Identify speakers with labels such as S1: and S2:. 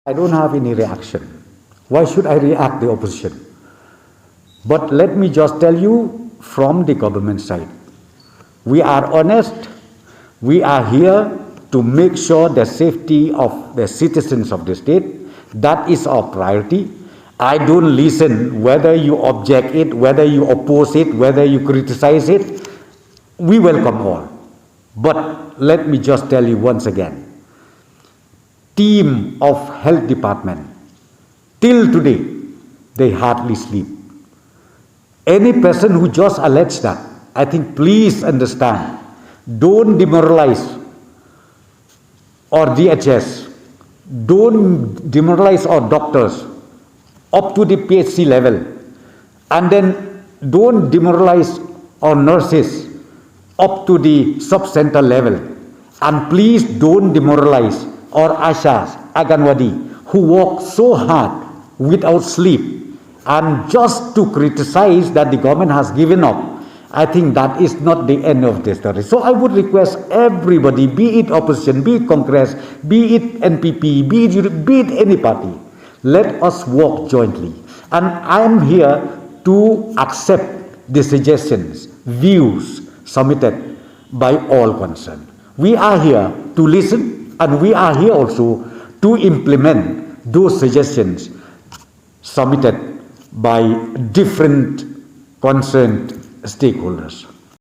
S1: I don't have any reaction. Why should I react the opposition? But let me just tell you from the government side, we are honest. We are here to make sure the safety of the citizens of the state. That is our priority. I don't listen whether you object it, whether you oppose it, whether you criticize it. We welcome all. But let me just tell you once again, team of health department, till today, they hardly sleep. Any person who just alleged that, I think please understand, don't demoralize our DHS, don't demoralize our doctors up to the PHC level, and then don't demoralize our nurses up to the sub-center level, and please don't demoralize or Ashas, Anganwadi, who work so hard without sleep, and just to criticize that the government has given up. I think that is not the end of the story. So I would request everybody, be it opposition, be it Congress, be it NPP, be it any party, let us work jointly. And I am here to accept the suggestions, views submitted by all concerned. We are here to listen, and we are here also to implement those suggestions submitted by different concerned stakeholders.